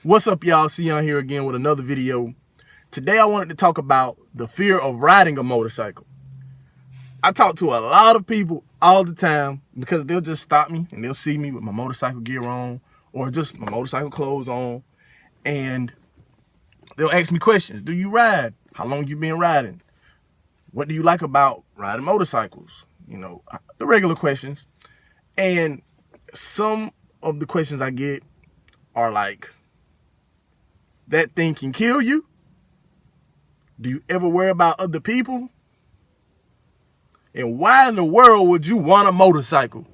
What's up, y'all? Sion here again with another video. Today I wanted to talk about the fear of riding a motorcycle. I talk to a lot of people all the time because they'll just stop me and they'll see me with my motorcycle gear on or just my motorcycle clothes on, and they'll ask me questions. Do you ride? How long you been riding? What do you like about riding motorcycles? You know, the regular questions. And some of the questions I get are like, that thing can kill you? Do you ever worry about other people? And why in the world would you want a motorcycle?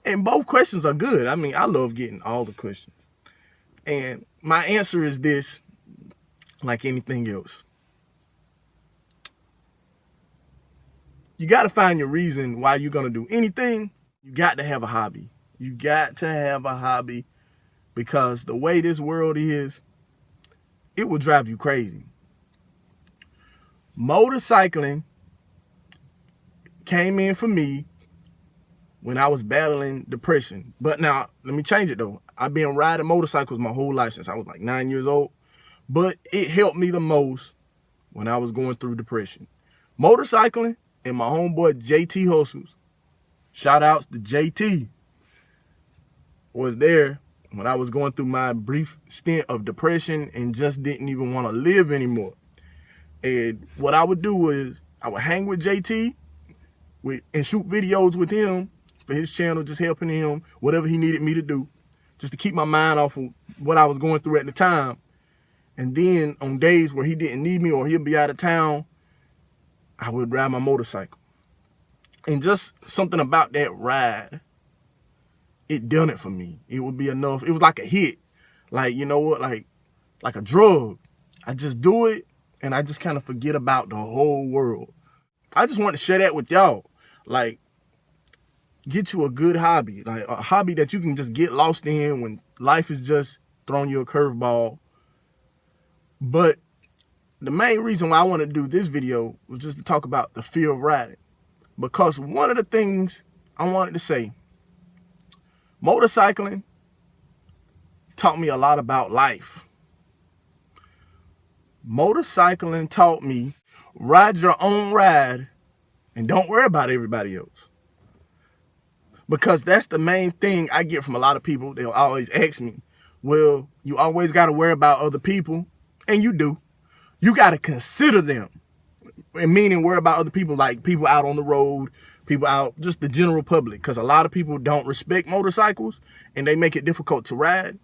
And both questions are good. I mean, I love getting all the questions. And my answer is this, like anything else. You got to find your reason why you're going to do anything. You got to have a hobby. You got to have a hobby, because the way this world is, it will drive you crazy. Motorcycling came in for me when I was battling depression. But now, let me change it though. I've been riding motorcycles my whole life since I was like 9 years old. But it helped me the most when I was going through depression. Motorcycling and my homeboy JT Hustles, shout outs to JT, was there when I was going through my brief stint of depression and just didn't even want to live anymore. And what I would do is I would hang with JT and shoot videos with him for his channel, just helping him, whatever he needed me to do, just to keep my mind off of what I was going through at the time. And then on days where he didn't need me or he'd be out of town, I would ride my motorcycle. And just something about that ride, it done it for me. It would be enough. It was like a hit. Like, you know what, like a drug. I just do it and I just kind of forget about the whole world. I just want to share that with y'all. Like, get you a good hobby. Like a hobby that you can just get lost in when life is just throwing you a curveball. But the main reason why I want to do this video was just to talk about the fear of riding. Because one of the things I wanted to say, motorcycling taught me a lot about life. Motorcycling taught me ride your own ride and don't worry about everybody else. Because that's the main thing I get from a lot of people. They'll always ask me, well, you always got to worry about other people. And you do. You got to consider them. And meaning worry about other people, like people out on the road, people out, just the general public. Because a lot of people don't respect motorcycles and they make it difficult to ride.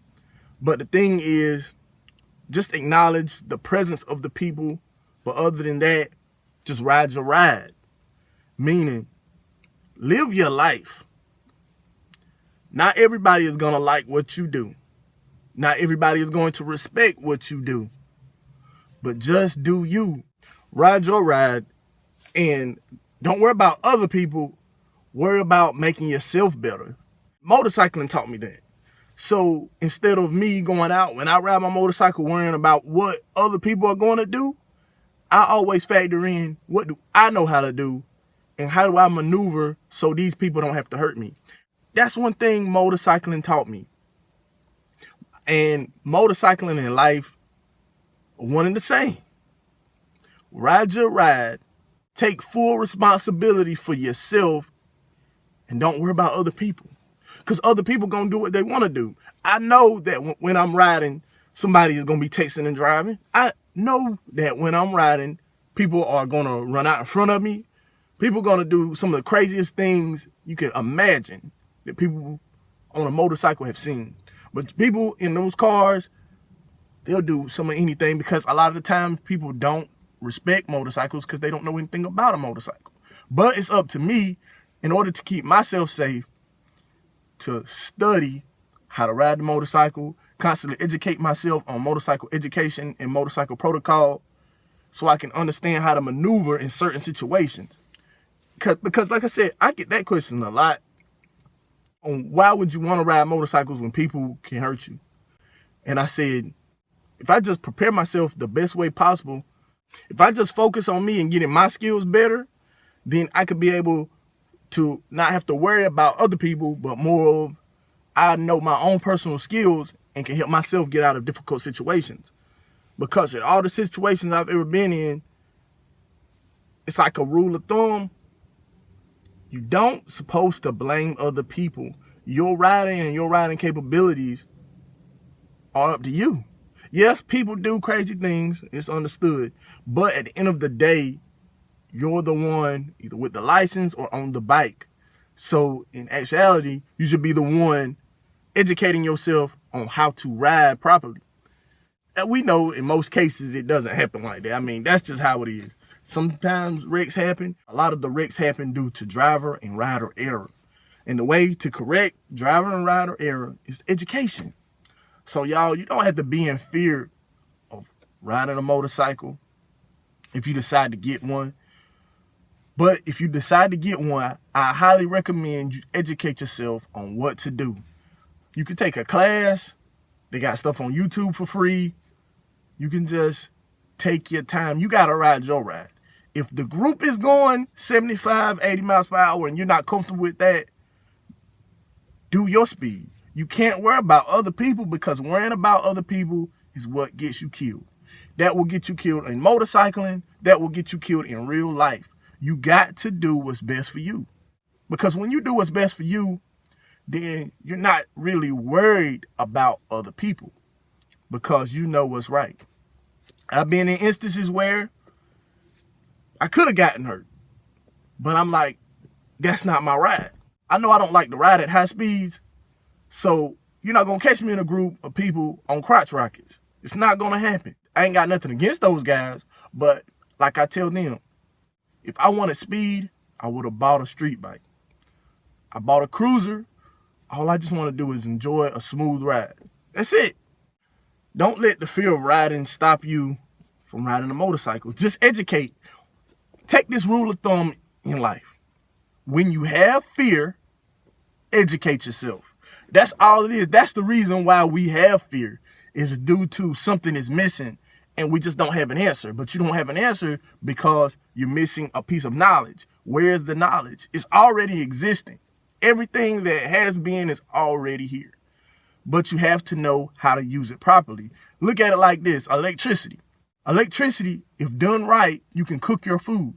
But the thing is, just acknowledge the presence of the people. But other than that, just ride your ride. Meaning, live your life. Not everybody is going to like what you do. Not everybody is going to respect what you do. But just do you. Ride your ride and don't worry about other people. Worry about making yourself better. Motorcycling taught me that. So instead of me going out when I ride my motorcycle worrying about what other people are going to do, I always factor in what do I know how to do and how do I maneuver so these people don't have to hurt me. That's one thing motorcycling taught me. And motorcycling and life are one and the same. Ride your ride, take full responsibility for yourself, and don't worry about other people. Because other people going to do what they want to do. I know that when I'm riding, somebody is going to be texting and driving. I know that when I'm riding, people are going to run out in front of me. People are going to do some of the craziest things you can imagine that people on a motorcycle have seen. But people in those cars, they'll do some of anything, because a lot of the time people don't respect motorcycles because they don't know anything about a motorcycle. But it's up to me, in order to keep myself safe, to study how to ride the motorcycle, constantly educate myself on motorcycle education and motorcycle protocol so I can understand how to maneuver in certain situations. Because like I said, I get that question a lot on why would you want to ride motorcycles when people can hurt you? And I said, if I just prepare myself the best way possible, if I just focus on me and getting my skills better, then I could be able to not have to worry about other people, but more of I know my own personal skills and can help myself get out of difficult situations. Because in all the situations I've ever been in, it's like a rule of thumb. You don't supposed to blame other people. Your riding and your riding capabilities are up to you. Yes, people do crazy things. It's understood. But at the end of the day, you're the one either with the license or on the bike. So in actuality, you should be the one educating yourself on how to ride properly. And we know in most cases it doesn't happen like that. I mean, that's just how it is. Sometimes wrecks happen. A lot of the wrecks happen due to driver and rider error. And the way to correct driver and rider error is education. So y'all, you don't have to be in fear of riding a motorcycle if you decide to get one. But if you decide to get one, I highly recommend you educate yourself on what to do. You can take a class. They got stuff on YouTube for free. You can just take your time. You got to ride your ride. If the group is going 75, 80 miles per hour and you're not comfortable with that, do your speed. You can't worry about other people, because worrying about other people is what gets you killed. That will get you killed in motorcycling. That will get you killed in real life. You got to do what's best for you. Because when you do what's best for you, then you're not really worried about other people, because you know what's right. I've been in instances where I could have gotten hurt, but I'm like, that's not my ride. I know I don't like to ride at high speeds, so you're not going to catch me in a group of people on crotch rockets. It's not going to happen. I ain't got nothing against those guys, but like I tell them, if I wanted speed, I would have bought a street bike. I bought a cruiser. All I just want to do is enjoy a smooth ride. That's it. Don't let the fear of riding stop you from riding a motorcycle. Just educate. Take this rule of thumb in life. When you have fear, educate yourself. That's all it is. That's the reason why we have fear, is due to something is missing and we just don't have an answer. But you don't have an answer because you're missing a piece of knowledge. Where's the knowledge? It's already existing. Everything that has been is already here. But you have to know how to use it properly. Look at it like this: electricity. Electricity, if done right, you can cook your food.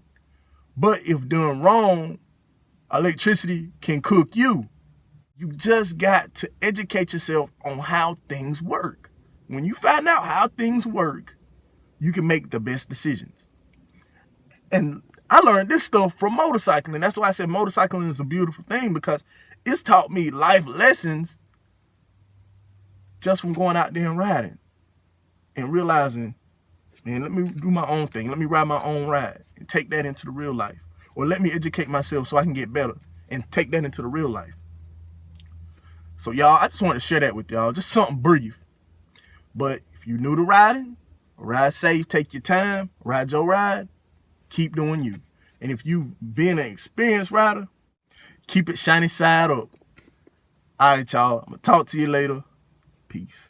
But if done wrong, electricity can cook you. You just got to educate yourself on how things work. When you find out how things work, you can make the best decisions. And I learned this stuff from motorcycling. That's why I said motorcycling is a beautiful thing, because it's taught me life lessons just from going out there and riding and realizing, man, let me do my own thing. Let me ride my own ride and take that into the real life. Or let me educate myself so I can get better and take that into the real life. So y'all, I just want to share that with y'all. Just something brief. But if you're new to riding, ride safe, take your time, ride your ride, keep doing you. And if you've been an experienced rider, keep it shiny side up. All right, y'all. I'm going to talk to you later. Peace.